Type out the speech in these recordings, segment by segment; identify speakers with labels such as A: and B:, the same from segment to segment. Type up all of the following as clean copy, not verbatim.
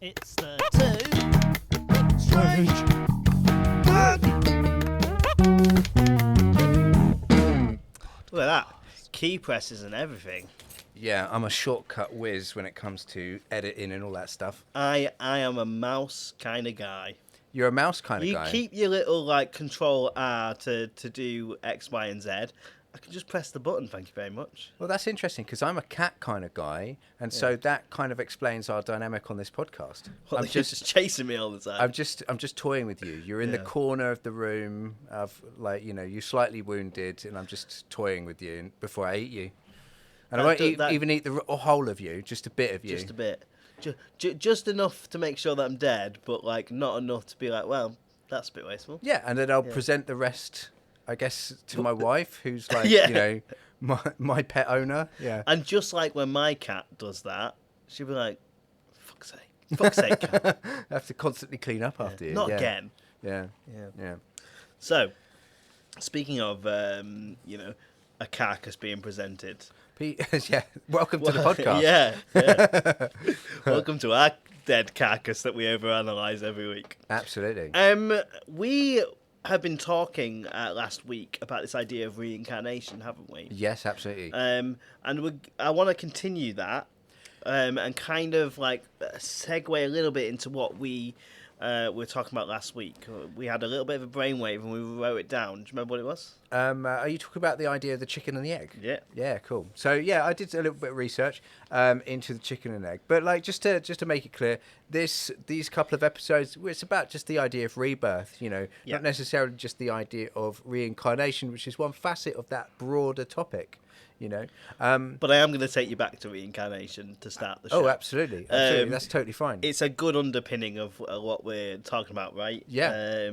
A: It's the two strange.
B: Look at that. Key presses and everything.
C: Yeah, I'm a shortcut whiz when it comes to editing and all that stuff.
B: I am a mouse kind of guy.
C: You're a mouse kind of guy.
B: You keep your little like Control R to do X, Y, and Z. I can just press the button. Thank you very much.
C: Well, that's interesting because I'm a cat kind of guy, and so that kind of explains our dynamic on this podcast.
B: Well,
C: I'm
B: just chasing me all the time.
C: I'm just toying with you. You're in the corner of the room, you're slightly wounded, and I'm just toying with you before I eat you. And I won't even eat the whole of you, just a bit of you.
B: Just a bit. Just enough to make sure that I'm dead, but like not enough to be like, well, that's a bit wasteful.
C: Yeah, and then I'll present the rest, I guess, to my wife, who's like, my pet owner. Yeah.
B: And just like when my cat does that, she'll be like, fuck's sake, cat.
C: I have to constantly clean up after you.
B: Not again.
C: Yeah.
B: So, speaking of, a carcass being presented.
C: Yeah, welcome to the podcast.
B: Yeah. Welcome to our dead carcass that we overanalyze every week.
C: Absolutely.
B: We have been talking last week about this idea of reincarnation, haven't we?
C: Yes, absolutely.
B: I want to continue that and kind of like segue a little bit into what we were talking about last week. We had a little bit of a brainwave and we wrote it down. Do you remember what it was?
C: Are you talking about the idea of the chicken and the egg?
B: Yeah.
C: Yeah, cool. So yeah, I did a little bit of research into the chicken and egg, but like just to make it clear, these couple of episodes, it's about just the idea of rebirth. Not necessarily just the idea of reincarnation, which is one facet of that broader topic. But
B: I am going to take you back to reincarnation to start the show.
C: Oh, absolutely. That's totally fine.
B: It's a good underpinning of what we're talking about, right?
C: Yeah.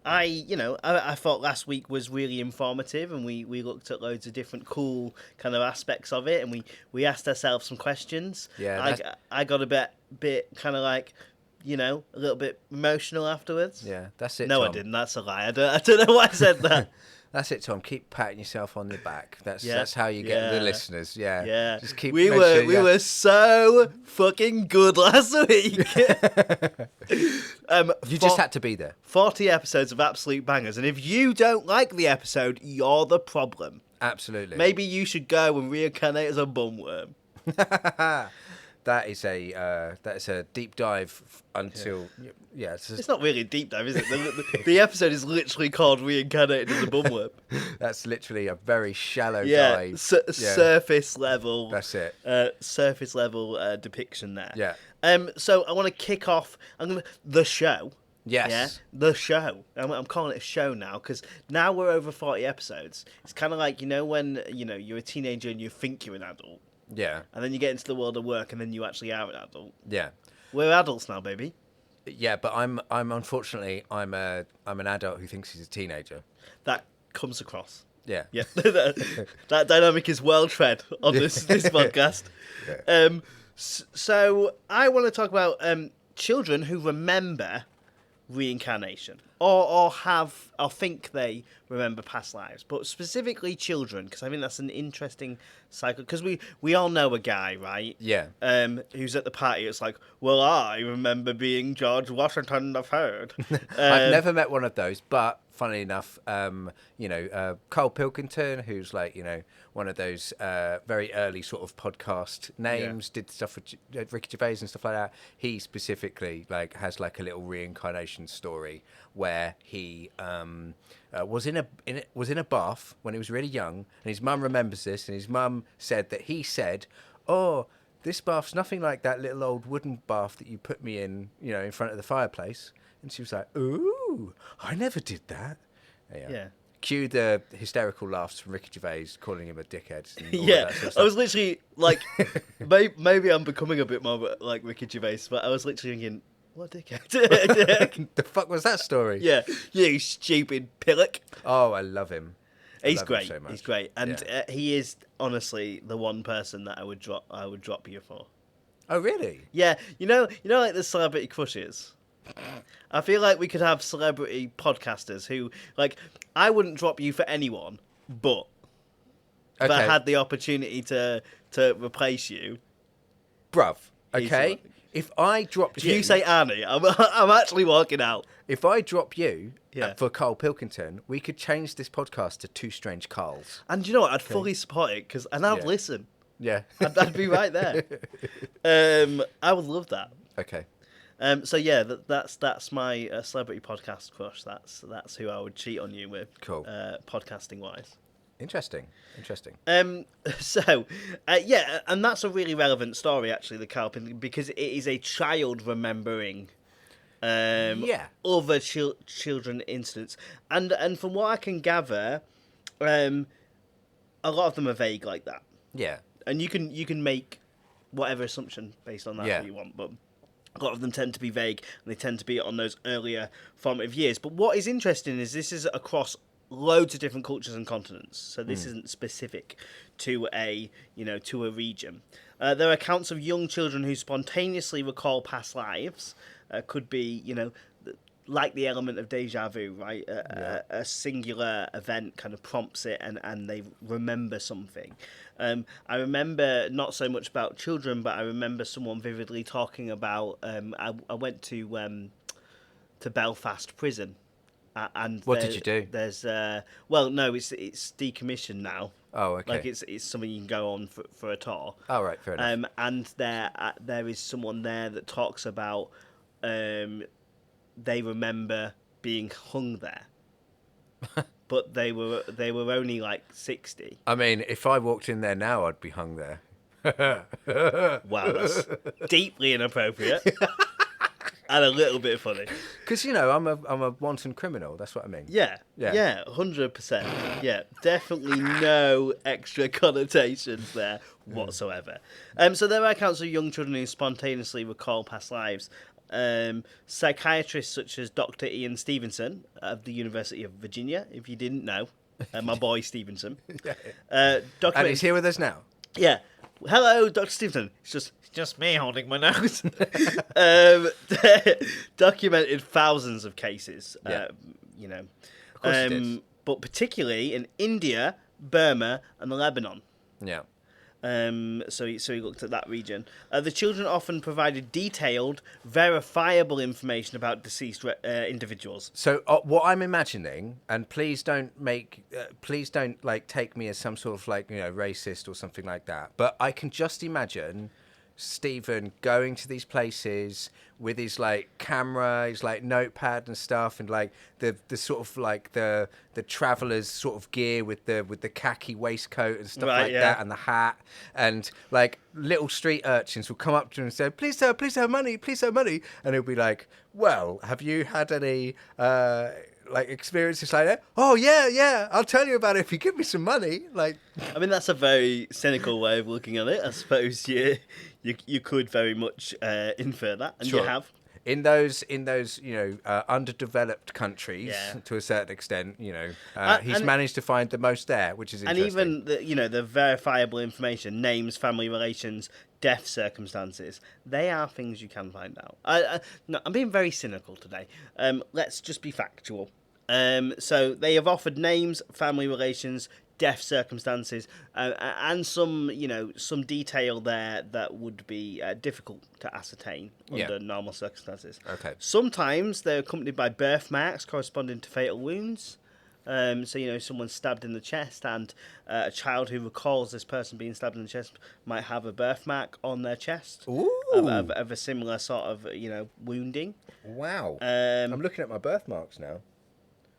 B: I thought last week was really informative, and we looked at loads of different cool kind of aspects of it, and we asked ourselves some questions.
C: Yeah.
B: I got a bit kind of like, a little bit emotional afterwards.
C: Yeah, that's it.
B: No,
C: Tom.
B: I didn't. That's a lie. I don't know why I said that.
C: That's it, Tom. Keep patting yourself on the back. That's how you get the listeners. Yeah.
B: Yeah.
C: Just keep.
B: We were so fucking good last week.
C: You just had to be there.
B: 40 episodes of absolute bangers, and if you don't like the episode, you're the problem.
C: Absolutely.
B: Maybe you should go and reincarnate as a bumworm.
C: That is a deep dive until
B: It's not really a deep dive, is it? The episode is literally called Reincarnated as a Bumworm.
C: That's literally a very shallow dive.
B: Surface level.
C: That's it.
B: Surface level depiction there.
C: Yeah.
B: So I want to kick off. The show.
C: Yes.
B: Yeah, the show. I'm calling it a show now because now we're over 40 episodes. It's kind of like when you're a teenager and you think you're an adult.
C: Yeah.
B: And then you get into the world of work, and then you actually are an adult.
C: Yeah.
B: We're adults now, baby.
C: Yeah, but I'm unfortunately I'm an adult who thinks he's a teenager.
B: That comes across.
C: Yeah.
B: Yeah. That dynamic is well tread on this podcast.
C: Yeah.
B: So I want to talk about children who remember reincarnation or think they remember past lives, but specifically children, because I think that's an interesting cycle, because we all know a guy, right?
C: Yeah.
B: Who's at the party. It's like, well, I remember being George Washington III.
C: I've never met one of those, but funnily enough, Carl Pilkington, who's like, one of those very early sort of podcast names, did stuff with Ricky Gervais and stuff like that. He specifically has like a little reincarnation story where he was in a bath when he was really young, and his mum remembers this, and his mum said that he said, "Oh, this bath's nothing like that little old wooden bath that you put me in front of the fireplace." And she was like, "Ooh, I never did that."
B: Yeah.
C: Cue the hysterical laughs from Ricky Gervais calling him a dickhead. And all
B: Yeah,
C: that sort of
B: I was
C: stuff.
B: literally like, maybe I'm becoming a bit more like Ricky Gervais, but I was literally thinking, what a dickhead.
C: The fuck was that story?
B: Yeah, you stupid pillock.
C: Oh, I love him.
B: He's
C: love
B: great.
C: him so much.
B: He's great, and he is honestly the one person that I would drop you for.
C: Oh, really?
B: Yeah, like the celebrity crushes. I feel like we could have celebrity podcasters who, like, I wouldn't drop you for anyone, but if I had the opportunity to replace you,
C: Bruv,
B: he's
C: okay? If I dropped
B: If
C: you,
B: you say Annie, I'm actually walking out.
C: if I drop you
B: Yeah.
C: for Carl Pilkington, we could change this podcast to Two Strange Carls.
B: And you know what? I'd fully support it and I'd
C: Yeah.
B: listen.
C: Yeah.
B: I'd be right there. I would love that.
C: Okay.
B: So yeah, that's my celebrity podcast crush. That's who I would cheat on you with.
C: Cool.
B: Podcasting wise.
C: Interesting.
B: So, yeah, and that's a really relevant story, actually, the Carpenter, because it is a child remembering other children incidents. And from what I can gather, a lot of them are vague like that.
C: Yeah.
B: And you can make whatever assumption based on that if you want, but a lot of them tend to be vague, and they tend to be on those earlier formative years. But what is interesting is this is across loads of different cultures and continents, so this isn't specific to a region. There are accounts of young children who spontaneously recall past lives. Could be like the element of deja vu, right? A singular event kind of prompts it, and they remember something. I remember not so much about children, but I remember someone vividly talking about. I went to Belfast prison. And
C: what did you do?
B: There's no, it's decommissioned now.
C: Oh, okay.
B: Like it's something you can go on for a tour.
C: Oh, right, fair enough.
B: And there is someone there that talks about they remember being hung there, but they were only like 60.
C: I mean, if I walked in there now, I'd be hung there.
B: Wow, that's deeply inappropriate. And a little bit funny.
C: Because, I'm a wanton criminal. That's what I mean.
B: Yeah, 100%. Yeah, definitely no extra connotations there whatsoever. So there are accounts of young children who spontaneously recall past lives. Psychiatrists such as Dr. Ian Stevenson of the University of Virginia, if you didn't know, my boy Stevenson.
C: And he's here with us now.
B: Yeah. Hello, Dr. Stevenson. It's just me holding my nose. Documented thousands of cases,
C: Of course it is.
B: but particularly in India, Burma, and Lebanon.
C: Yeah.
B: So he looked at that region. The children often provided detailed, verifiable information about deceased individuals.
C: So what I'm imagining, and please don't take me as some sort of racist or something like that, but I can just imagine Stephen going to these places with his camera, his notepad and stuff, and the sort of the traveller's sort of gear with the khaki waistcoat and stuff that, and the hat, and little street urchins will come up to him and say, please sir, money, and he'll be like, well, have you had any experiences like that? Oh yeah, I'll tell you about it if you give me some money.
B: I mean, that's a very cynical way of looking at it. I suppose you could very much infer that, and
C: sure.
B: You have.
C: In those underdeveloped countries, to a certain extent, he's managed to find the most there, which is interesting.
B: And even the verifiable information, names, family relations, death circumstances, they are things you can find out. I'm being very cynical today. Let's just be factual. So they have offered names, family relations, death circumstances, and some detail there that would be difficult to ascertain under normal circumstances.
C: Okay.
B: Sometimes they're accompanied by birthmarks corresponding to fatal wounds. So someone stabbed in the chest, and a child who recalls this person being stabbed in the chest might have a birthmark on their chest of a similar sort of wounding.
C: Wow. I'm looking at my birthmarks now.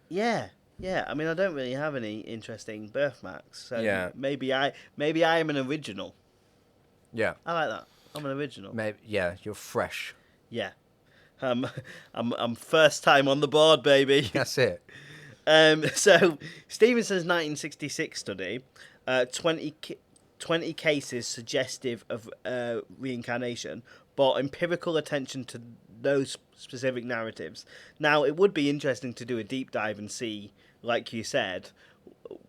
B: Yeah. I mean, I don't really have any interesting birthmarks, so maybe I am an original.
C: Yeah,
B: I like that. I'm an original.
C: Maybe you're fresh.
B: Yeah, I'm first time on the board, baby.
C: That's it.
B: So Stevenson's 1966 study, 20 cases suggestive of reincarnation, brought empirical attention to those specific narratives. Now, it would be interesting to do a deep dive and see, like you said,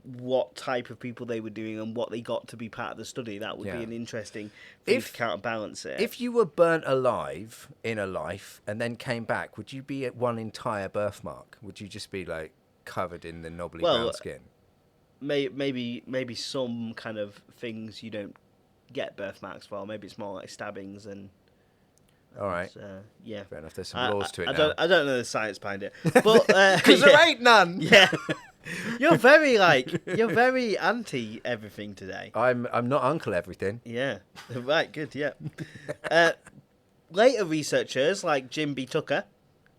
B: what type of people they were doing and what they got to be part of the study. That would be an interesting thing to counterbalance it.
C: If you were burnt alive in a life and then came back, would you be at one entire birthmark? Would you just be covered in the knobbly brown skin?
B: Maybe some kind of things you don't get birthmarks for. Maybe it's more like stabbings and
C: All right.
B: Yeah.
C: Fair enough. There's some laws to it
B: I
C: now.
B: I don't know the science behind it, but
C: Because there ain't none.
B: Yeah. You're very anti everything today.
C: I'm not Uncle Everything.
B: Yeah. Right. Good. Yeah. Later researchers like Jim B. Tucker,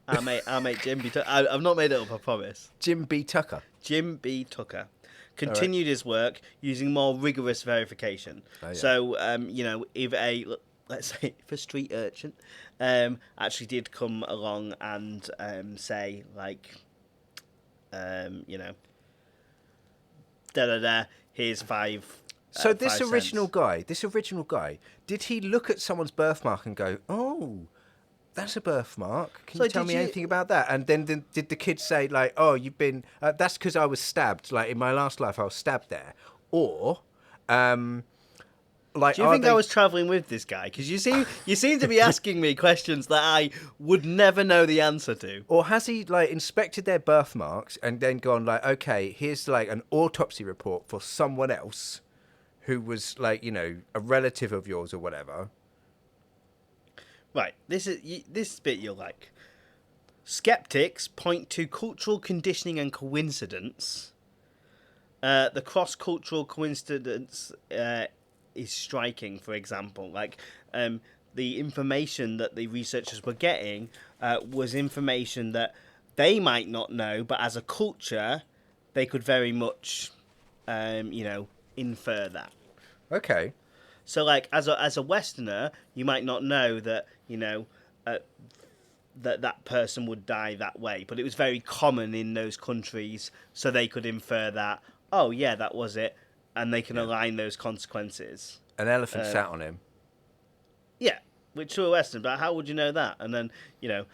B: our mate Jim B. Tucker. I've not made it up. I promise.
C: Jim B. Tucker.
B: Jim B. Tucker continued his work using more rigorous verification.
C: Oh, yeah.
B: So, if let's say if a street urchin actually did come along and say like, here's five.
C: So this
B: 5
C: original
B: cents.
C: guy, did he look at someone's birthmark and go, "Oh, that's a birthmark. Can
B: So
C: you tell
B: did
C: me
B: you-
C: anything about that?" And then did the kid say like, "Oh, you've been that's because I was stabbed. Like in my last life, I was stabbed there," or like,
B: Do you think I was travelling with this guy? Because you seem to be asking me questions that I would never know the answer to.
C: Or has he like inspected their birthmarks and then gone like, okay, here's like an autopsy report for someone else who was like, a relative of yours or whatever.
B: Right, this bit you'll like. Skeptics point to cultural conditioning and coincidence. The cross-cultural coincidence is striking, for example. Like, the information that the researchers were getting was information that they might not know, but as a culture, they could very much, infer that.
C: Okay.
B: So, like, as a Westerner, you might not know that, that person would die that way, but it was very common in those countries, so they could infer that, oh, yeah, that was it, and they can align those consequences.
C: An elephant sat on him.
B: Yeah, which to a Western, but how would you know that? And then, the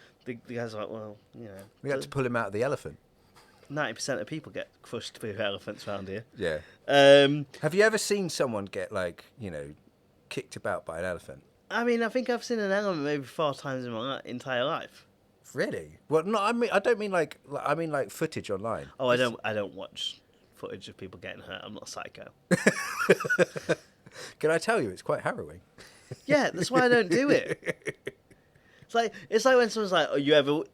B: guy's like, well,
C: We had to pull him out of the elephant.
B: 90% of people get crushed with elephants around here.
C: Yeah. Have you ever seen someone get kicked about by an elephant?
B: I mean, I think I've seen an elephant maybe 4 times in my entire life.
C: Really? Well, no, I don't mean I mean footage online.
B: Oh, I don't watch footage of people getting hurt. I'm not a psycho.
C: Can I tell you, it's quite harrowing.
B: Yeah, that's why I don't do it. It's like when someone's like, "Oh,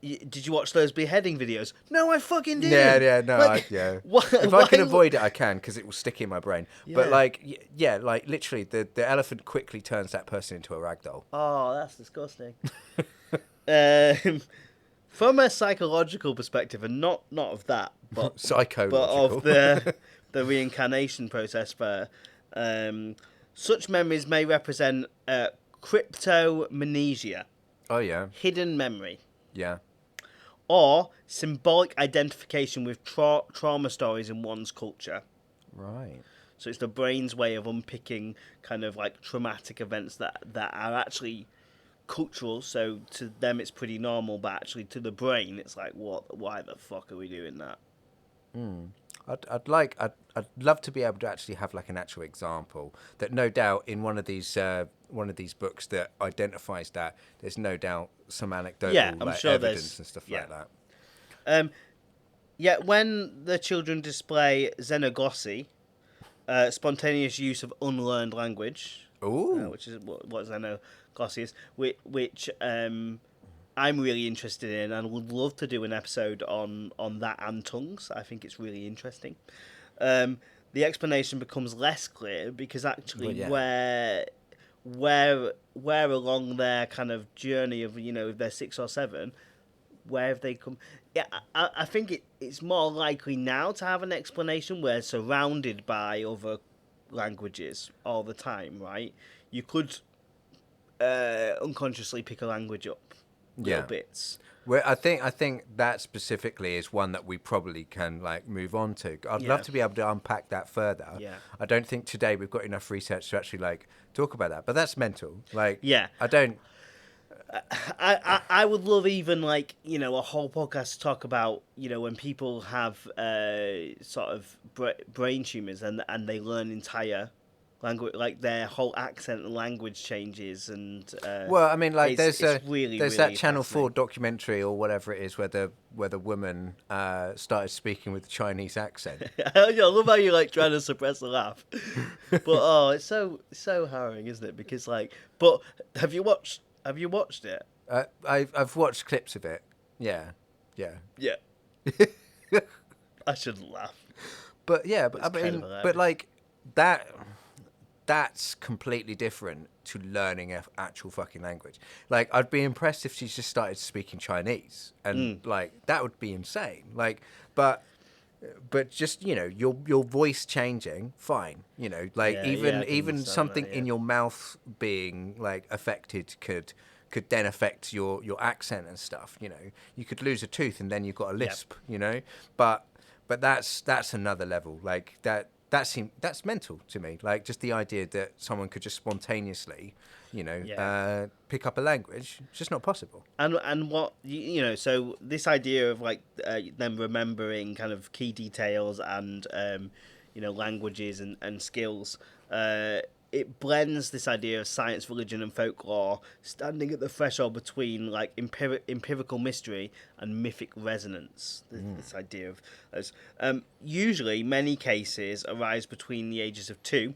B: did you watch those beheading videos?" No, I fucking didn't.
C: Yeah, no, if I can avoid it, I can because it will stick in my brain.
B: Yeah.
C: But literally, the elephant quickly turns that person into a ragdoll.
B: Oh, that's disgusting. From a psychological perspective, and not of that, but
C: Psychological.
B: but of the reincarnation process, such memories may represent cryptomnesia.
C: Oh yeah.
B: Hidden memory.
C: Yeah.
B: Or symbolic identification with trauma stories in one's culture.
C: Right.
B: So it's the brain's way of unpicking kind of like traumatic events that are actually cultural. So to them it's pretty normal, but actually to the brain it's like, what? Why the fuck are we doing that?
C: I'd love to be able to actually have like an actual example that no doubt in one of these books that identifies that there's no doubt some anecdotal
B: I'm sure
C: evidence and stuff like that.
B: Yet when the children display xenoglosy, spontaneous use of unlearned language, which is what xenoglosy is, which I'm really interested in and would love to do an episode on that and tongues. I think it's really interesting. The explanation becomes less clear because actually where along their kind of journey of, if they're 6 or 7, where have they come? Yeah, I think it's more likely now to have an explanation where surrounded by other languages all the time, right? You could unconsciously pick a language up little bits.
C: Well, I think that specifically is one that we probably can move on to. I'd love to be able to unpack that further.
B: Yeah.
C: I don't think today we've got enough research to actually talk about that. But that's mental. I don't.
B: I would love even a whole podcast to talk about when people have sort of brain tumors and they learn entire language, like their whole accent and language changes and
C: there's
B: really
C: that Channel 4 documentary or whatever it is where the woman started speaking with a Chinese accent.
B: I love how you're trying to suppress a laugh, but it's so harrowing, isn't it? Because but have you watched Have you watched it?
C: I've watched clips of it. Yeah.
B: Yeah. I shouldn't laugh.
C: But yeah, but
B: It's
C: I mean,
B: kind of hilarious.
C: but like that. That's completely different to learning an actual fucking language. Like, I'd be impressed if she's just started speaking Chinese, and like that would be insane. Like, but just your voice changing, fine. Like
B: Yeah,
C: even
B: I can
C: even
B: understand
C: something
B: that,
C: in
B: yeah.
C: your mouth being like affected could then affect your accent and stuff. You could lose a tooth and then you've got a lisp. But that's another level. Like that. That's mental to me. Like just the idea that someone could just spontaneously, pick up a language, it's just not possible.
B: And what so this idea of like them remembering kind of key details and languages and skills, it blends this idea of science, religion, and folklore, standing at the threshold between like empirical mystery and mythic resonance. This idea of those. Usually, many cases arise between the ages of 2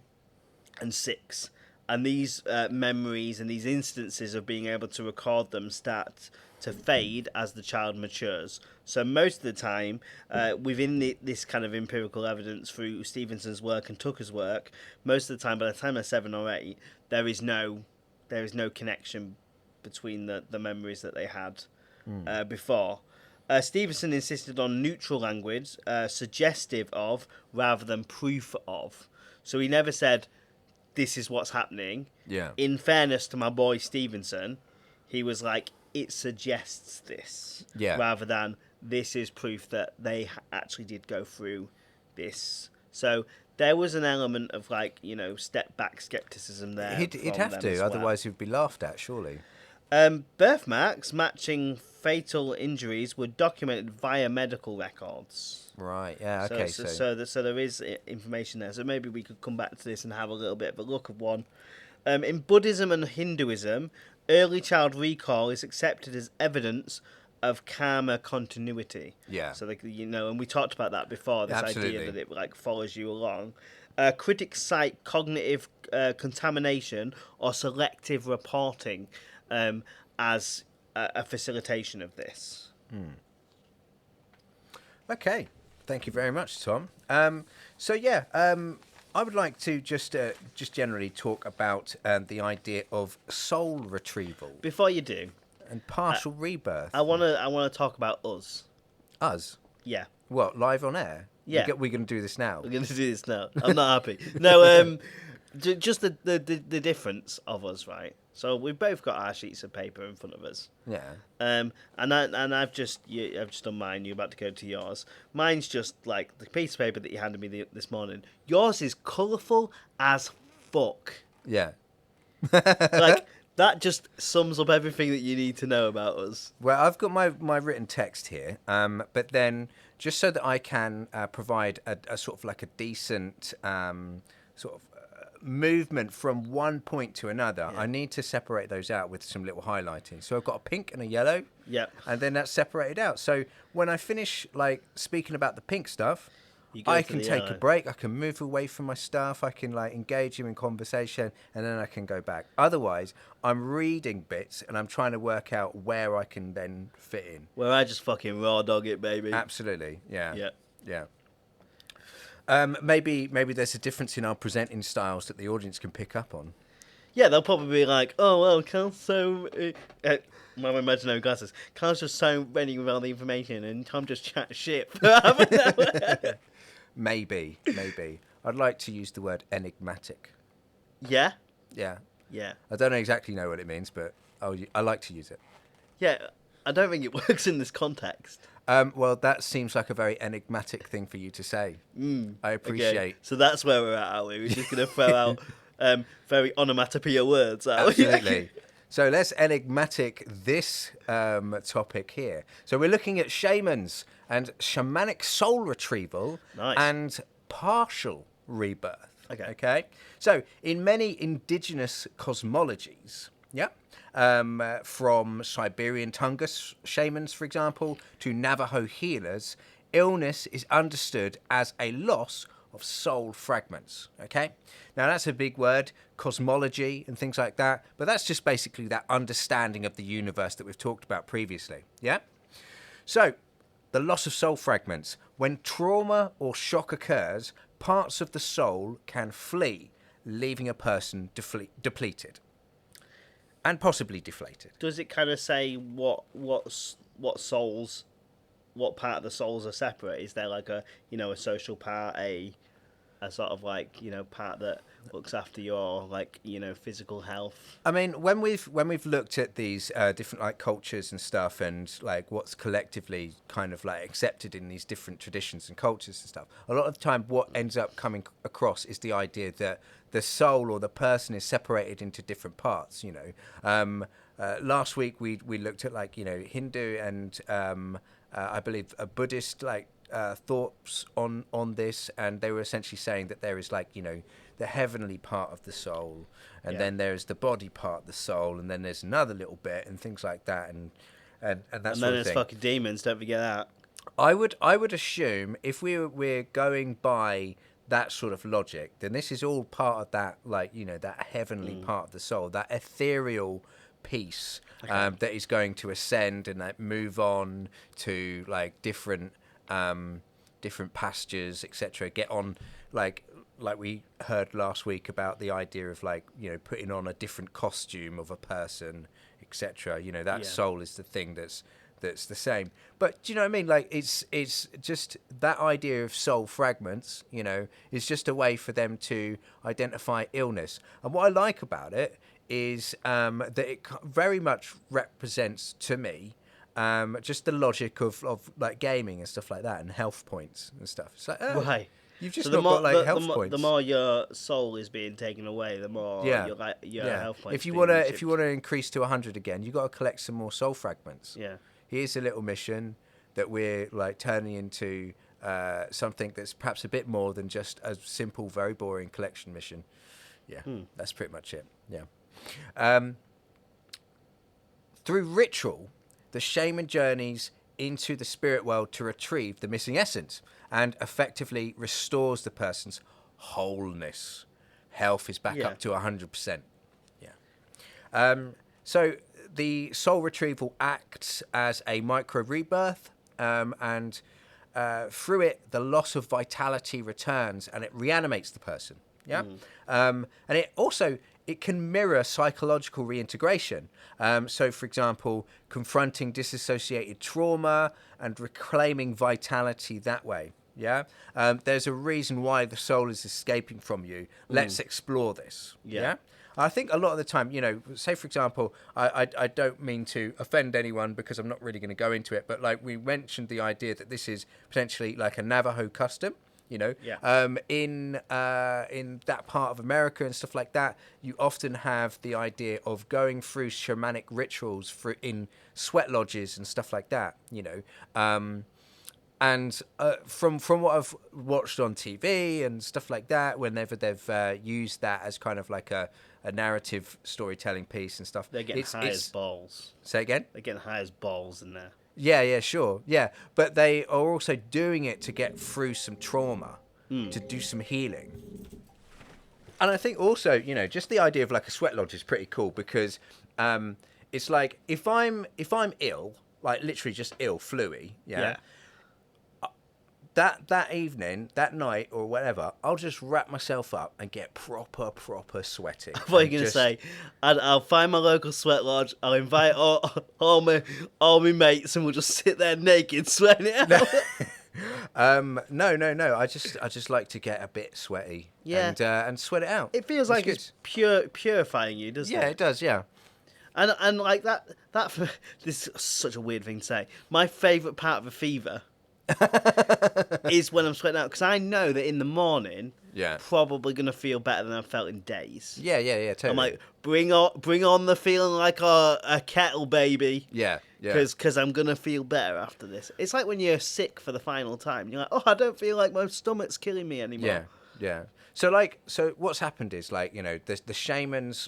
B: and 6. And these memories and these instances of being able to record them start to fade as the child matures. So most of the time, within this kind of empirical evidence through Stevenson's work and Tucker's work, most of the time, by the time they're 7 or 8, there is no connection between the memories that they had before. Stevenson insisted on neutral language, suggestive of rather than proof of. So he never said, this is what's happening.
C: Yeah.
B: In fairness to my boy Stevenson, he was like, it suggests this.
C: Yeah.
B: Rather than, this is proof that they actually did go through this. So there was an element of like, step back skepticism there.
C: He'd have to, otherwise he'd be laughed at, surely.
B: Birthmarks matching fatal injuries were documented via medical records.
C: Right. Yeah. Okay.
B: So there is information there. So maybe we could come back to this and have a little bit of a look at one. In Buddhism and Hinduism, early child recall is accepted as evidence of karma continuity.
C: Yeah.
B: So and we talked about that before. This
C: Absolutely.
B: idea that it like follows you along. Critics cite cognitive contamination or selective reporting as a facilitation of this.
C: Okay. Thank you very much, Tom. I would like to just generally talk about the idea of soul retrieval
B: Before you do,
C: and partial rebirth.
B: I wanna talk about us.
C: Us?
B: Yeah.
C: What, live on air?
B: Yeah.
C: We're going to do this now.
B: We're going to do this now. I'm not happy. No, just the difference of us, right? So we've both got our sheets of paper in front of us.
C: Yeah.
B: And I've just done mine. You're about to go to yours. Mine's just like the piece of paper that you handed me this morning. Yours is colourful as fuck.
C: Yeah.
B: Like that just sums up everything that you need to know about us.
C: Well, I've got my written text here, but then just so that I can provide a sort of like a decent sort of movement from one point to another, I need to separate those out with some little highlighting. So I've got a pink and a yellow, and then that's separated out. So when I finish like speaking about the pink stuff, I can take a break. I can move away from my stuff. I can like engage him in conversation, and then I can go back. Otherwise, I'm reading bits and I'm trying to work out where I can then fit in.
B: Where I just fucking raw dog it, baby.
C: Absolutely, yeah.
B: Yeah.
C: Maybe there's a difference in our presenting styles that the audience can pick up on.
B: Yeah, they'll probably be like, oh, well, Carl's so... my imaginary glasses. Carl's just so ready with all the information and Tom just chat shit for half an hour.
C: Maybe. I'd like to use the word enigmatic.
B: Yeah?
C: Yeah.
B: Yeah.
C: I don't exactly know what it means, but I like to use it.
B: Yeah, I don't think it works in this context.
C: Well, that seems like a very enigmatic thing for you to say. I appreciate.
B: Okay. So that's where we're at, are we? We're just going to throw out very onomatopoeia words, are we?
C: Absolutely. So let's enigmatic this topic here. So we're looking at shamans and shamanic soul retrieval and partial rebirth. Okay. So in many indigenous cosmologies, from Siberian Tungus shamans, for example, to Navajo healers, illness is understood as a loss of soul fragments. Okay, now that's a big word, cosmology and things like that, but that's just basically that understanding of the universe that we've talked about previously. Yeah. So, the loss of soul fragments. When trauma or shock occurs, parts of the soul can flee, leaving a person depleted and possibly deflated.
B: Does it kind of say what souls, what part of the souls are separate? Is there like a social part, a sort of like part that looks after your like physical health?
C: I mean, when we've looked at these different like cultures and stuff, and like what's collectively kind of like accepted in these different traditions and cultures and stuff, a lot of the time what ends up coming across is the idea that the soul or the person is separated into different parts. Last week we looked at like Hindu and I believe a Buddhist like thoughts on this, and they were essentially saying that there is like the heavenly part of the soul, and then there's the body part of the soul, and then there's another little bit and things like that, and that
B: and
C: sort
B: then
C: of
B: there's
C: thing.
B: fucking demons. Don't forget that.
C: I would assume if we're going by that sort of logic, then this is all part of that like that heavenly part of the soul, that ethereal piece that is going to ascend and like move on to like different pastures, etc. Get on like we heard last week about the idea of like putting on a different costume of a person, etc. That soul is the thing that's the same. But do you know what I mean? Like it's just that idea of soul fragments, is just a way for them to identify illness. And what I like about it is that it very much represents to me just the logic of like gaming and stuff like that, and health points and stuff. It's like,
B: Right.
C: You've just
B: So
C: not got like health points.
B: The more your soul is being taken away, the more your health points.
C: If you want to increase to 100 again, you got to collect some more soul fragments.
B: Yeah.
C: Here's a little mission that we're like turning into something that's perhaps a bit more than just a simple, very boring collection mission. Yeah, that's pretty much it. Yeah. Through ritual, the shaman journeys into the spirit world to retrieve the missing essence and effectively restores the person's wholeness. Health is back up to 100%. Yeah. So the soul retrieval acts as a micro rebirth, and through it, the loss of vitality returns and it reanimates the person. Yeah. And it can mirror psychological reintegration. So, for example, confronting disassociated trauma and reclaiming vitality that way. Yeah. There's a reason why the soul is escaping from you. Let's explore this. Yeah. I think a lot of the time, say, for example, I don't mean to offend anyone because I'm not really going to go into it, but like we mentioned the idea that this is potentially like a Navajo custom. In that part of America and stuff like that, you often have the idea of going through shamanic rituals in sweat lodges and stuff like that. And from what I've watched on TV and stuff like that, whenever they've used that as kind of like a narrative storytelling piece and stuff,
B: they're getting high as balls.
C: Say again?
B: They're getting high as balls in there.
C: Yeah, sure. Yeah. But they are also doing it to get through some trauma, to do some healing. And I think also, just the idea of like a sweat lodge is pretty cool because it's like if I'm ill, like literally just ill, flu-y, that evening, that night or whatever, I'll just wrap myself up and get proper sweaty.
B: What are you going to say? I'll find my local sweat lodge, I'll invite all my mates and we'll just sit there naked sweating it out.
C: No. I just like to get a bit sweaty and sweat it out.
B: It feels like it's purifying you, doesn't it?
C: Yeah, it does, yeah.
B: And like that this is such a weird thing to say. My favourite part of a fever is when I'm sweating out, because I know that in the morning, probably gonna feel better than I've felt in days.
C: Yeah, totally.
B: I'm like, bring on the feeling like a kettle baby.
C: Yeah.
B: Because I'm gonna feel better after this. It's like when you're sick for the final time. You're like, oh, I don't feel like my stomach's killing me anymore.
C: Yeah. So what's happened is like, the shamans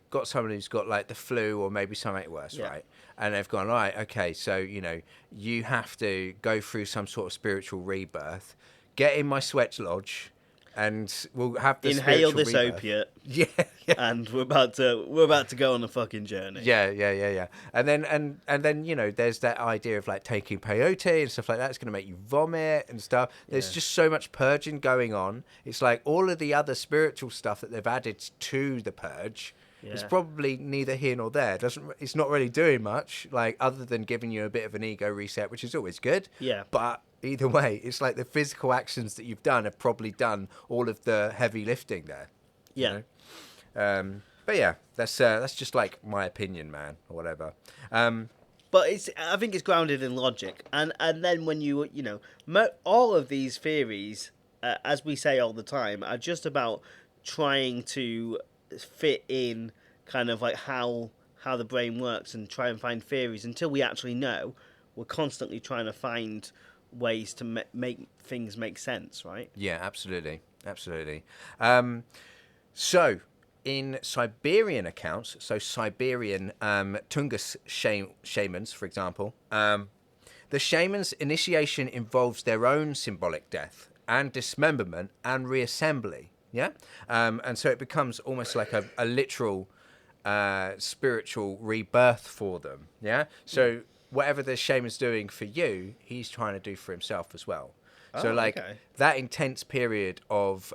C: got someone who's got like the flu or maybe something worse, right? And they've gone, right, okay, so you have to go through some sort of spiritual rebirth, get in my sweat lodge, and we'll have the
B: Inhale
C: spiritual
B: this
C: rebirth.
B: opiate,
C: Yeah, yeah.
B: and we're about to go on a fucking journey.
C: Yeah. And then there's that idea of like taking peyote and stuff like that. It's going to make you vomit and stuff. There's
B: Yeah.
C: just so much purging going on. It's like all of the other spiritual stuff that they've added to the purge. It's
B: Yeah.
C: probably neither here nor there. It's not really doing much, like other than giving you a bit of an ego reset, which is always good.
B: Yeah.
C: But either way, it's like the physical actions that you've done have probably done all of the heavy lifting there.
B: Yeah.
C: You know? But yeah, that's just like my opinion, man, or whatever.
B: But I think it's grounded in logic, and then when all of these theories, as we say all the time, are just about trying to fit in kind of like how the brain works and try and find theories until we actually know. We're constantly trying to find ways to make things make sense, right?
C: Yeah, absolutely. So in Siberian accounts, so Siberian Tungus shamans, for example, the shaman's initiation involves their own symbolic death and dismemberment and reassembly. Yeah, and so it becomes almost like a literal spiritual rebirth for them. Yeah, so whatever the shaman's doing for you, he's trying to do for himself as well. So that intense period of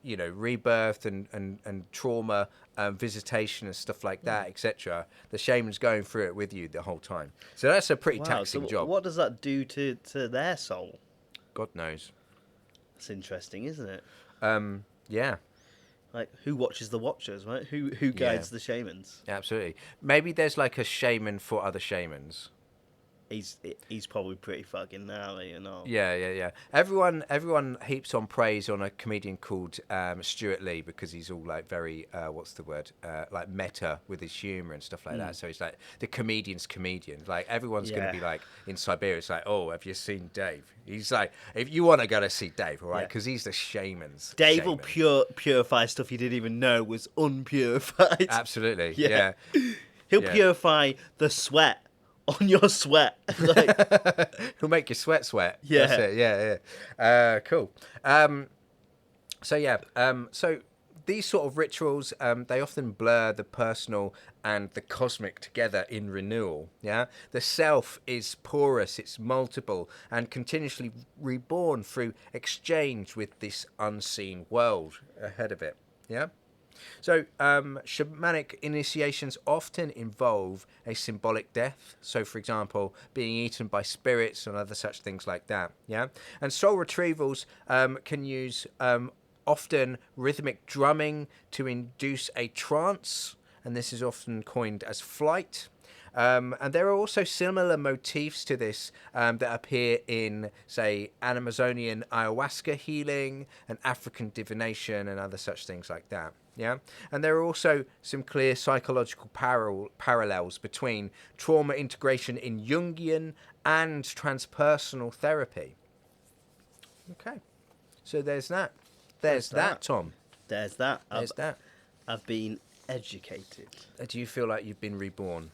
C: rebirth and trauma, visitation and stuff like that, etc. The shaman's going through it with you the whole time. So that's a pretty taxing job.
B: What does that do to their soul?
C: God knows.
B: That's interesting, isn't it?
C: Yeah.
B: Like, who watches the watchers, right? Who guides the shamans?
C: Absolutely. Maybe there's like a shaman for other shamans.
B: He's probably pretty fucking gnarly and all.
C: Yeah. Everyone heaps on praise on a comedian called Stuart Lee because he's all like very like meta with his humor and stuff like that. So he's like the comedian's comedian. Like everyone's going to be like in Siberia. It's like, oh, have you seen Dave? He's like, if you want to go to see Dave, all right, because he's the shaman's.
B: Dave
C: shaman.
B: will purify stuff you didn't even know was unpurified.
C: Absolutely.
B: Yeah. He'll
C: Yeah.
B: purify the sweat on your sweat. Like,
C: He'll make you sweat.
B: Yeah.
C: That's it. Yeah. Cool. So these sort of rituals, they often blur the personal and the cosmic together in renewal. Yeah. The self is porous, it's multiple, and continuously reborn through exchange with this unseen world ahead of it. Yeah. So, shamanic initiations often involve a symbolic death. So, for example, being eaten by spirits and other such things like that. Yeah, and soul retrievals can use often rhythmic drumming to induce a trance, and this is often coined as flight. And there are also similar motifs to this that appear in, say, Amazonian ayahuasca healing and African divination and other such things like that. Yeah, and there are also some clear psychological parallels between trauma integration in Jungian and transpersonal therapy. Okay, so there's that. There's that, Tom.
B: there's that.
C: There's that.
B: I've been educated.
C: Do you feel like you've been reborn?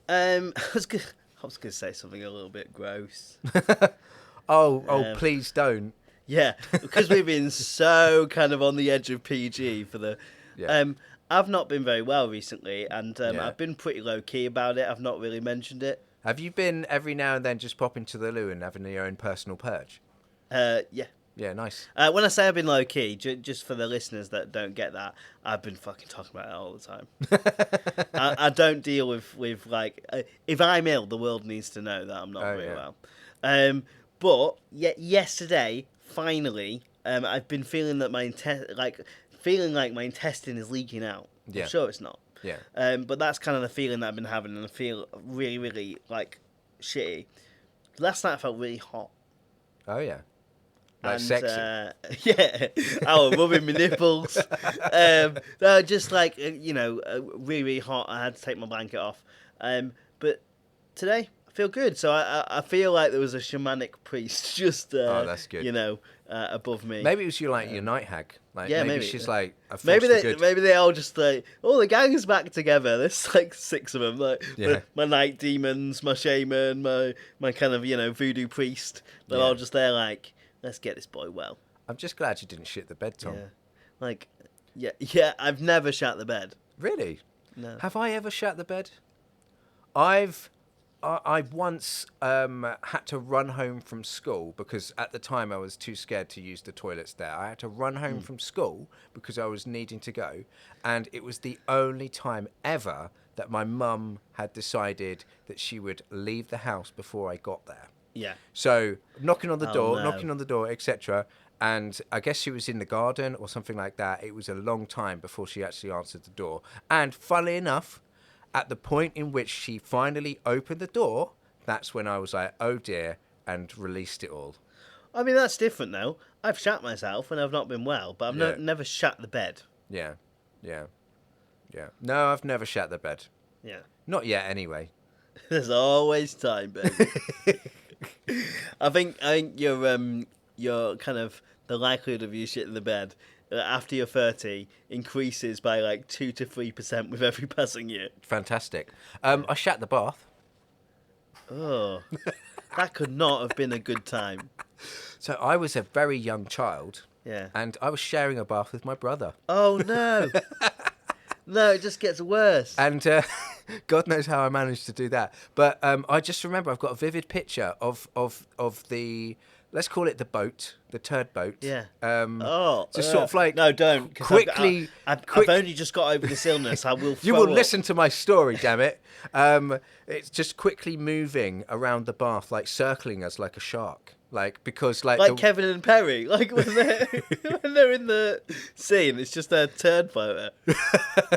B: I was gonna say something a little bit gross.
C: Please don't.
B: Yeah, because we've been so kind of on the edge of PG for the.
C: Yeah.
B: I've not been very well recently, and
C: Yeah.
B: I've been pretty low key about it. I've not really mentioned it.
C: Have you been every now and then just popping to the loo and having your own personal purge?
B: Yeah.
C: Yeah, nice.
B: When I say I've been low key, just for the listeners that don't get that, I've been fucking talking about it all the time. I don't deal with like if I'm ill, the world needs to know that I'm not very well. But yesterday, finally, I've been feeling that my my intestine is leaking out.
C: Yeah.
B: I'm sure it's not.
C: Yeah.
B: But that's kind of the feeling that I've been having, and I feel really, really like shitty. Last night I felt really hot.
C: Oh yeah. Like
B: And,
C: sexy.
B: Yeah, I was rubbing my nipples. Just really, really hot. I had to take my blanket off. But today, I I feel good. So I feel like there was a shamanic priest just
C: Oh, that's good.
B: above me.
C: Maybe it was your night hag. Like,
B: Yeah,
C: maybe
B: maybe.
C: she's like a force
B: Maybe
C: for good.
B: they all just like, oh, the gang's back together. There's like 6 of them. Like
C: Yeah.
B: my night demons, my shaman, my kind of voodoo priest. They're
C: Yeah.
B: all just there like, let's get this boy well.
C: I'm just glad you didn't shit the bed, Tom.
B: Yeah, like yeah. I've never shat the bed.
C: Really?
B: No.
C: Have I ever shat the bed? I once had to run home from school because at the time I was too scared to use the toilets there. I had to run home from school because I was needing to go, and it was the only time ever that my mum had decided that she would leave the house before I got there.
B: Yeah.
C: So knocking on the
B: no.
C: door, etc. And I guess she was in the garden or something like that. It was a long time before she actually answered the door. And funnily enough, at the point in which she finally opened the door, that's when I was like, oh dear, and released it all.
B: I mean, that's different though. I've shat myself when I've not been well, but I've never shat the bed.
C: Yeah. No, I've never shat the bed.
B: Yeah.
C: Not yet, anyway.
B: There's always time, baby. I think your kind of the likelihood of you shitting the bed after you're 30 increases by like 2 to 3% with every passing year.
C: Fantastic. I shat the bath.
B: Oh, that could not have been a good time.
C: So I was a very young child.
B: Yeah.
C: And I was sharing a bath with my brother.
B: Oh no. No, it just gets worse.
C: And God knows how I managed to do that. But I just remember I've got a vivid picture of the, let's call it the boat, the turd boat.
B: Yeah.
C: Just sort of like
B: no, don't. 'Cause
C: quickly.
B: I've only just got over this illness. I will.
C: You will
B: throw up.
C: listen to my story, damn it. It's just quickly moving around the bath, like circling us like a shark. Like because like
B: Kevin and Perry, like when they're in the scene, it's just a turd photo.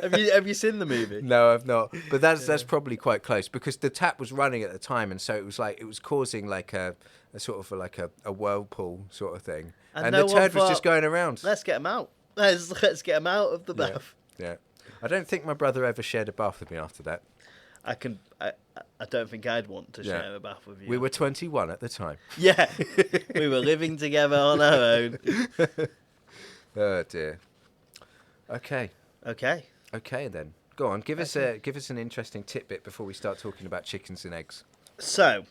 B: Have you seen the movie?
C: No, I've not. But that's probably quite close because the tap was running at the time, and so it was causing like a sort of like a whirlpool sort of thing, and the turd was just going around.
B: Let's get him out. Let's get him out of the bath.
C: Yeah. I don't think my brother ever shared a bath with me after that.
B: I don't think I'd want to share a bath with you.
C: We were 21 at the time.
B: Yeah, we were living together on our own.
C: Oh dear. Okay then. Go on. Give us an interesting tidbit before we start talking about chickens and eggs.
B: So,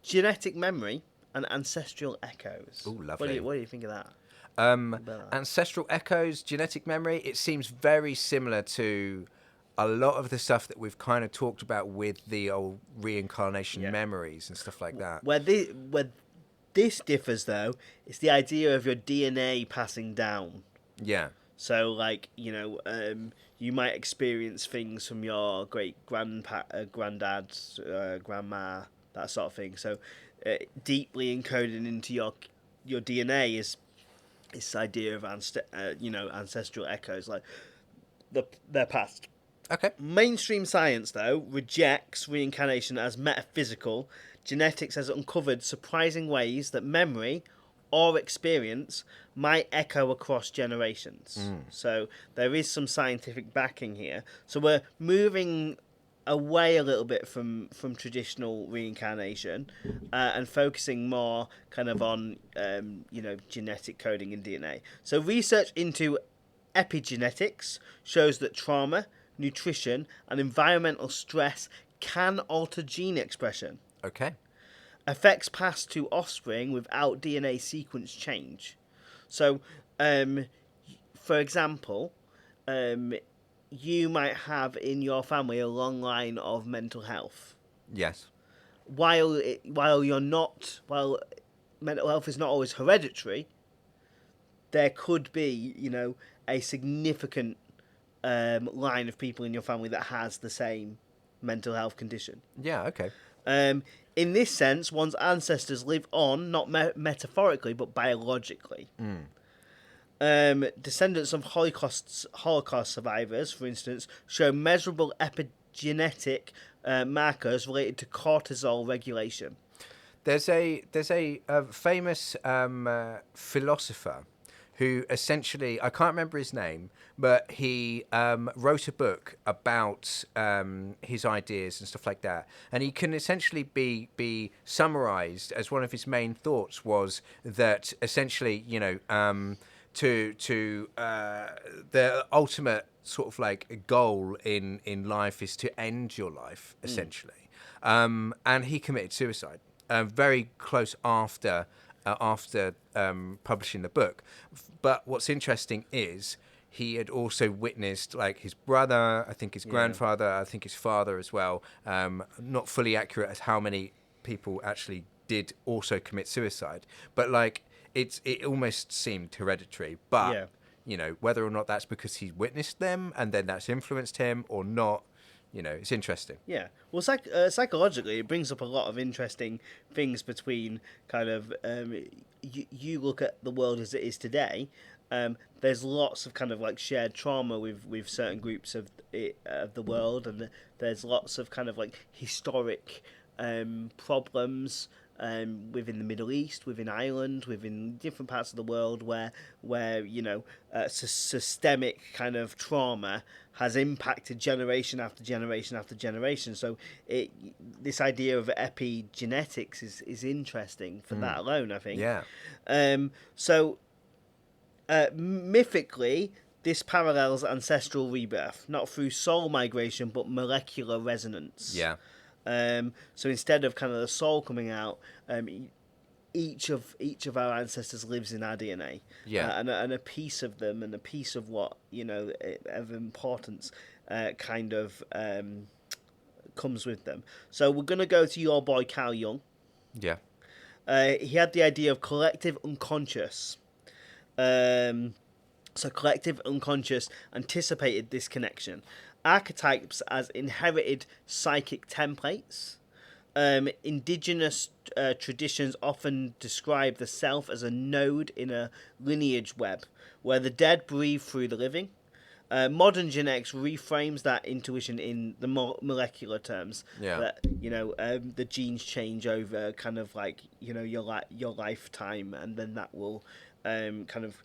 B: genetic memory and ancestral echoes.
C: Ooh, lovely.
B: What do you think of that?
C: Ancestral echoes, genetic memory. It seems very similar to a lot of the stuff that we've kind of talked about with the old reincarnation memories and stuff like that.
B: Where this differs, though, is the idea of your DNA passing down.
C: Yeah.
B: So, like, you might experience things from your great granddad, grandma, that sort of thing. So, deeply encoded into your DNA is this idea of ancestral echoes, like their past.
C: Okay.
B: Mainstream science, though, rejects reincarnation as metaphysical. Genetics has uncovered surprising ways that memory or experience might echo across generations. So there is some scientific backing here. So we're moving away a little bit from traditional reincarnation and focusing more kind of on genetic coding in DNA. So research into epigenetics shows that trauma, nutrition, and environmental stress can alter gene expression.
C: Okay.
B: Effects passed to offspring without DNA sequence change. So, for example, you might have in your family a long line of mental health.
C: Yes.
B: While mental health is not always hereditary, there could be, a significant line of people in your family that has the same mental health condition.
C: Yeah, okay.
B: In this sense, one's ancestors live on, not metaphorically, but biologically. Descendants of Holocaust survivors, for instance, show measurable epigenetic markers related to cortisol regulation.
C: There's a famous philosopher who essentially, I can't remember his name, but he wrote a book about his ideas and stuff like that. And he can essentially be summarized as one of his main thoughts was that essentially, the ultimate sort of like goal in life is to end your life, essentially. And he committed suicide very close after publishing the book. But what's interesting is he had also witnessed like his brother, I think his grandfather, I think his father as well. Not fully accurate as how many people actually did also commit suicide, but like it almost seemed hereditary. But whether or not that's because he witnessed them and then that's influenced him or not, it's interesting.
B: Yeah. Well, psychologically, it brings up a lot of interesting things between kind of you look at the world as it is today. There's lots of kind of like shared trauma with certain groups of the world, and there's lots of kind of like historic problems within the Middle East, within Ireland, within different parts of the world where systemic kind of trauma has impacted generation after generation after generation. So this idea of epigenetics is interesting for that alone, I think.
C: Yeah.
B: Mythically, this parallels ancestral rebirth, not through soul migration, but molecular resonance.
C: Yeah.
B: So instead of kind of the soul coming out, each of our ancestors lives in our DNA.
C: Yeah.
B: And a piece of them and a piece of what of importance kind of comes with them. So we're gonna go to your boy Carl Jung.
C: Yeah.
B: He had the idea of collective unconscious. So collective unconscious anticipated this connection. Archetypes as inherited psychic templates. Indigenous traditions often describe the self as a node in a lineage web where the dead breathe through the living. Modern genetics reframes that intuition in the molecular terms.
C: Yeah.
B: That the genes change over kind of like your lifetime, and then that will kind of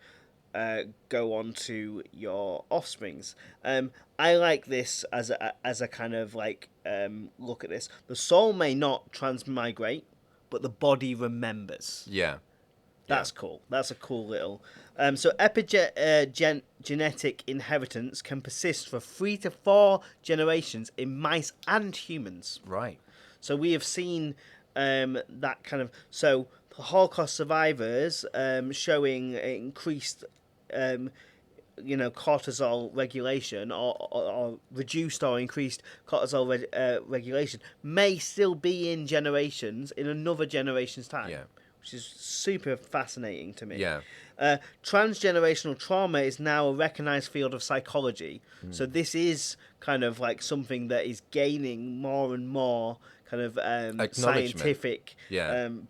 B: go on to your offsprings. I like this as a kind of like look at this. The soul may not transmigrate, but the body remembers.
C: Yeah.
B: That's cool. That's a cool little. So epigenetic inheritance can persist for 3 to 4 generations in mice and humans.
C: Right.
B: So we have seen that kind of. So the Holocaust survivors showing increased, cortisol regulation or reduced or increased cortisol regulation may still be in generations in another generation's time.
C: Yeah.
B: Which is super fascinating to me.
C: Yeah.
B: Transgenerational trauma is now a recognized field of psychology. So this is kind of like something that is gaining more and more kind of scientific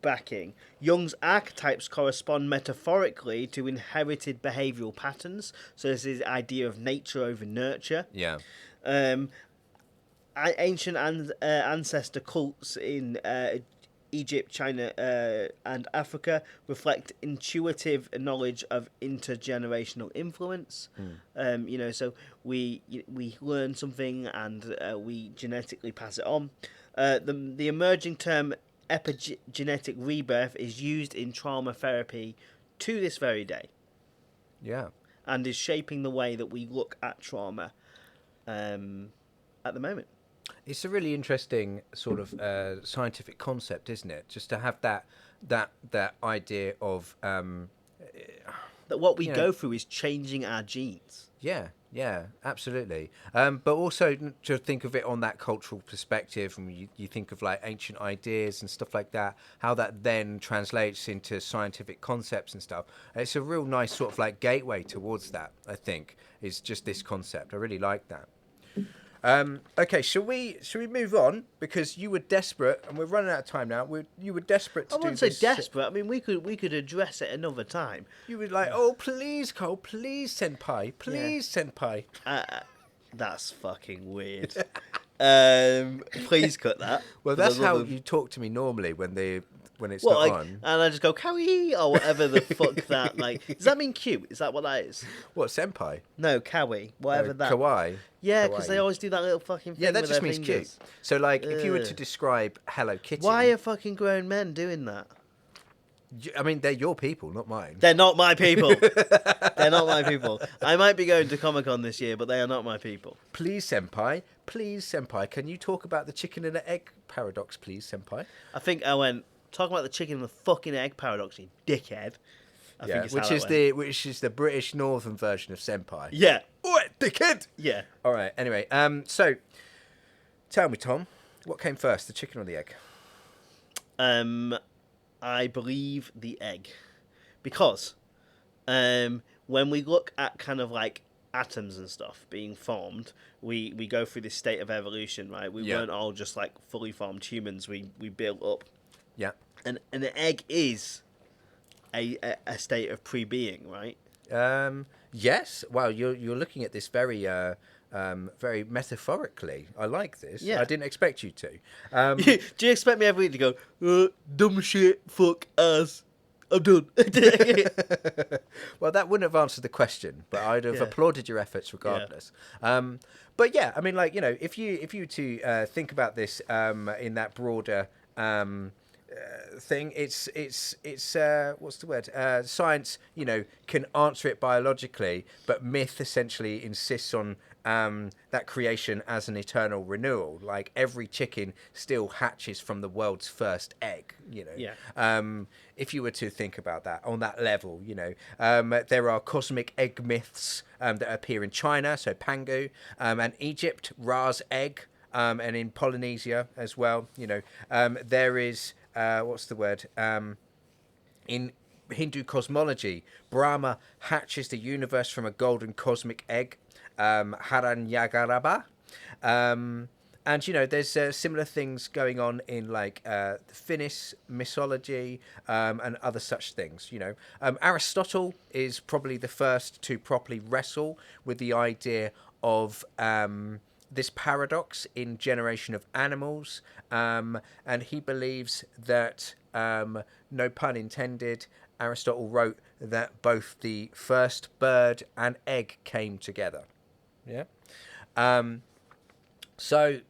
B: backing. Jung's archetypes correspond metaphorically to inherited behavioral patterns. So this is the idea of nature over nurture.
C: Yeah.
B: Ancient ancestor cults in Egypt, China, and Africa reflect intuitive knowledge of intergenerational influence. So we learn something and we genetically pass it on. The emerging term epigenetic rebirth is used in trauma therapy to this very day.
C: Yeah.
B: And is shaping the way that we look at trauma at the moment.
C: It's a really interesting sort of scientific concept, isn't it? Just to have that idea of
B: that what we go through is changing our genes.
C: Yeah, absolutely. But also to think of it on that cultural perspective, and you think of like ancient ideas and stuff like that, how that then translates into scientific concepts and stuff. It's a real nice sort of like gateway towards that, I think, is just this concept. I really like that. Okay, shall we move on, because you were desperate, and we're running out of time now. You were desperate to do this.
B: I wouldn't say desperate. I mean, we could address it another time.
C: You were like, "Oh, please, Cole, please, senpai, please, senpai."
B: That's fucking weird. Please cut that.
C: Well, that's how you talk to me normally when when it's
B: What,
C: not
B: like,
C: on.
B: and I just go kawi or whatever the fuck that like. Does that mean cute? Is that what that is?
C: What, senpai?
B: No, kawi, whatever that.
C: Kawaii.
B: Yeah, because
C: Kawaii.
B: they always do that little fucking thing.
C: Yeah, that
B: with
C: just
B: their
C: means
B: fingers.
C: cute. So, like, if you were to
B: Ugh.
C: describe Hello Kitty,
B: Why are fucking grown men doing that?
C: I mean, they're your people, not mine.
B: They're not my people. They're not my people. I might be going to Comic-Con this year, but they are not my people.
C: Please, senpai, can you talk about the chicken and the egg paradox, please, senpai?
B: I think I went talking about the chicken and the fucking egg paradox, you dickhead. I think it's how that went.
C: which is the British Northern version of senpai.
B: Yeah.
C: Oi, dickhead!
B: Yeah.
C: All right. Anyway, so tell me, Tom, what came first, the chicken or the egg?
B: I believe the egg, because when we look at kind of like atoms and stuff being formed, we go through this state of evolution, right? We weren't all just like fully formed humans. We built up.
C: Yeah.
B: And an egg is a state of pre-being, right?
C: Yes. Well, you're looking at this very very metaphorically. I like this.
B: Yeah.
C: I didn't expect you to.
B: Do you expect me every week to go, dumb shit, fuck, ass, I'm done?
C: Well, that wouldn't have answered the question, but I'd have applauded your efforts regardless. But yeah, I mean, like, you know, if you were to think about this in that broader thing, it's what's the word? Science, you know, can answer it biologically, but myth essentially insists on that creation as an eternal renewal. Like, every chicken still hatches from the world's first egg, you know.
B: Yeah.
C: If you were to think about that on that level, you know, there are cosmic egg myths that appear in China, so Pangu, and Egypt, Ra's egg, and in Polynesia as well, you know. There is, what's the word? In Hindu cosmology, Brahma hatches the universe from a golden cosmic egg, Haranyagarabha. And, you know, there's similar things going on in, like, the Finnish mythology and other such things, you know. Aristotle is probably the first to properly wrestle with the idea of this paradox in generation of animals. And he believes that, no pun intended, Aristotle wrote that both the first bird and egg came together. Yeah. So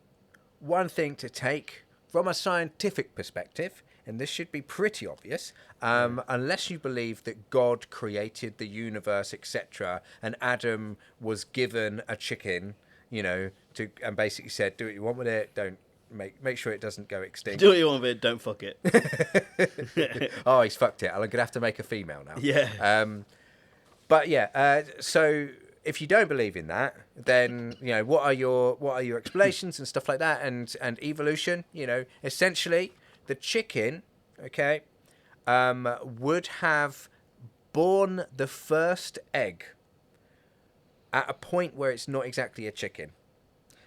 C: one thing to take from a scientific perspective, and this should be pretty obvious, unless you believe that God created the universe, etc., and Adam was given a chicken, you know, and basically said, do what you want with it, don't make sure it doesn't go extinct.
B: Do what you want with it, don't fuck it.
C: Oh, he's fucked it. I'm going to have to make a female now.
B: Yeah.
C: But yeah, so if you don't believe in that, then, you know, what are your explanations and stuff like that, and evolution? You know, essentially, the chicken, okay, would have born the first egg at a point where it's not exactly a chicken,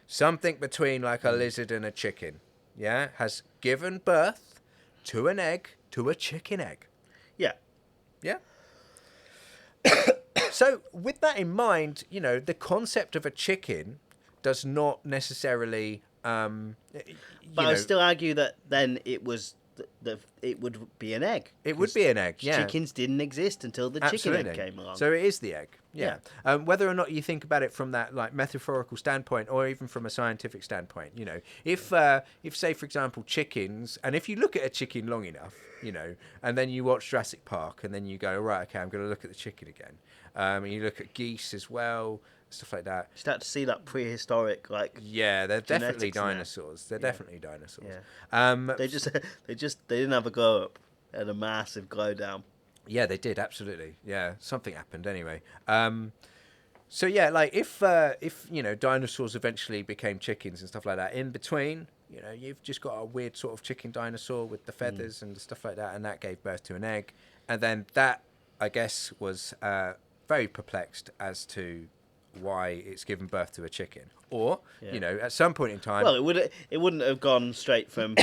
C: something between like a lizard and a chicken. Yeah, has given birth to an egg, to a chicken egg.
B: Yeah.
C: Yeah. So, with that in mind, you know, the concept of a chicken does not necessarily.
B: But I would still argue that then it was it would be an egg.
C: It would be an egg. Yeah.
B: Chickens didn't exist until the chicken egg came along.
C: So it is the egg. Yeah. Whether or not you think about it from that like metaphorical standpoint, or even from a scientific standpoint, you know, if say for example chickens, and if you look at a chicken long enough, you know, and then you watch Jurassic Park, and then you go, right, okay, I'm going to look at the chicken again, and you look at geese as well, stuff like that.
B: You start to see that prehistoric, like,
C: yeah, they're definitely dinosaurs. They're definitely dinosaurs. Yeah.
B: They didn't have a glow up. They had a massive glow down.
C: Yeah, they did, absolutely. Yeah, something happened anyway. So yeah, like if you know, dinosaurs eventually became chickens and stuff like that, in between, you know, you've just got a weird sort of chicken dinosaur with the feathers and stuff like that, and that gave birth to an egg, and then that, I guess, was very perplexed as to why it's given birth to a chicken, or you know, at some point in time,
B: well, it wouldn't have gone straight from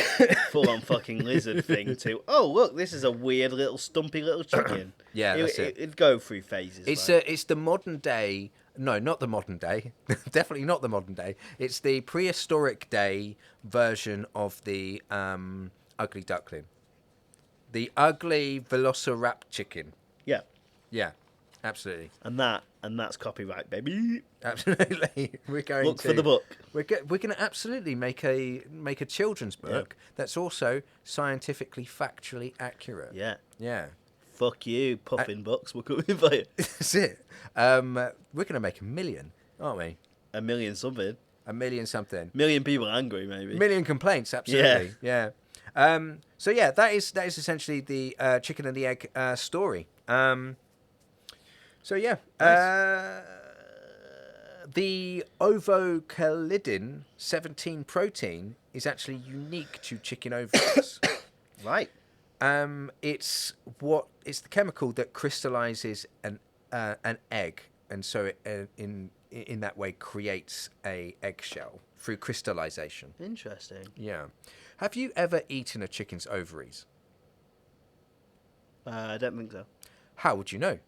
B: full on fucking lizard thing to, oh look, this is a weird little stumpy little chicken.
C: Yeah, that's it.
B: It'd go through phases.
C: It's the modern day. No, not the modern day. Definitely not the modern day. It's the prehistoric day version of the ugly duckling. The ugly Velociraptor chicken.
B: Yeah.
C: Yeah, absolutely.
B: And that's copyright, baby.
C: Absolutely. We're going
B: Look for the book.
C: We're going to absolutely make a children's book that's also scientifically, factually accurate.
B: Yeah.
C: Yeah.
B: Fuck you, puffin books. We're coming for you.
C: That's it. We're going to make 1 million, aren't we?
B: 1 million something.
C: 1 million something.
B: 1 million people angry, maybe.
C: 1 million complaints, absolutely. Yeah. So yeah, that is essentially the chicken and the egg story. So yeah,
B: Nice.
C: the ovocalidin 17 protein is actually unique to chicken ovaries.
B: Right.
C: It's the chemical that crystallizes an egg, and so it in that way creates a eggshell through crystallization.
B: Interesting.
C: Yeah. Have you ever eaten a chicken's ovaries?
B: I don't think so.
C: How would you know?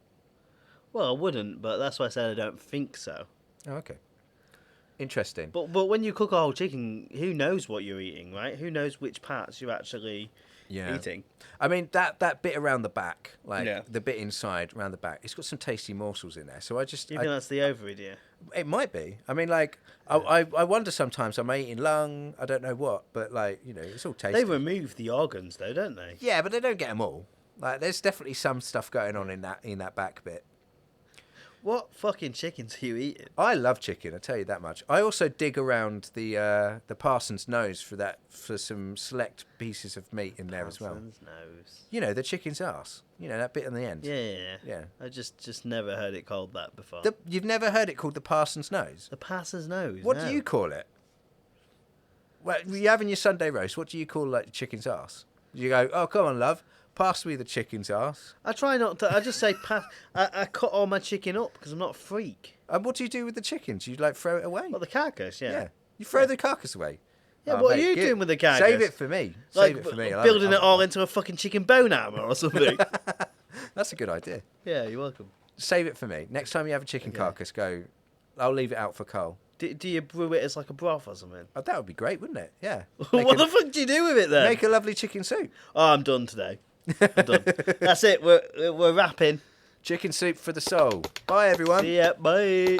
B: Well, I wouldn't, but that's why I said I don't think so.
C: Oh, okay. Interesting.
B: But when you cook a whole chicken, who knows what you're eating, right? Who knows which parts you're actually eating?
C: I mean, that bit around the back, like
B: Yeah.
C: the bit inside around the back, it's got some tasty morsels in there. So
B: You think that's the ovary, do you?
C: it might be. I mean, like, I wonder sometimes, am I eating lung? I don't know what, but like, it's all tasty.
B: They remove the organs, though, don't they?
C: Yeah, but they don't get them all. Like, there's definitely some stuff going on in that back bit.
B: What fucking chickens are you eating?
C: I love chicken, I tell you that much. I also dig around the parson's nose for some select pieces of meat in there as well.
B: Parson's nose.
C: The chicken's ass. That bit on the end.
B: Yeah. I just never heard it called that before.
C: You've never heard it called the parson's nose?
B: The parson's nose.
C: What
B: no.
C: do you call it? Well, you're having your Sunday roast. What do you call like the chicken's ass? You go, oh, come on, love. Pass me the chicken's ass.
B: I try not to. I just say I cut all my chicken up because I'm not a freak.
C: And what do you do with the chickens? You like throw it away?
B: Well, the carcass, yeah.
C: You throw the carcass away.
B: Yeah,
C: Oh,
B: what
C: mate,
B: are you
C: good.
B: doing with the carcass?
C: Save it for me.
B: Like
C: Save it for me. I
B: building
C: love
B: it all into a fucking chicken bone armor or something.
C: That's a good idea.
B: Yeah, you're welcome.
C: Save it for me. Next time you have a chicken carcass, go. I'll leave it out for Carl.
B: Do you brew it as like a broth or something?
C: Oh, that would be great, wouldn't it? Yeah.
B: What the fuck do you do with it then?
C: Make a lovely chicken soup.
B: Oh, I'm done today. I'm done. That's it. We're wrapping.
C: Chicken soup for the soul. Bye, everyone.
B: See ya. Bye.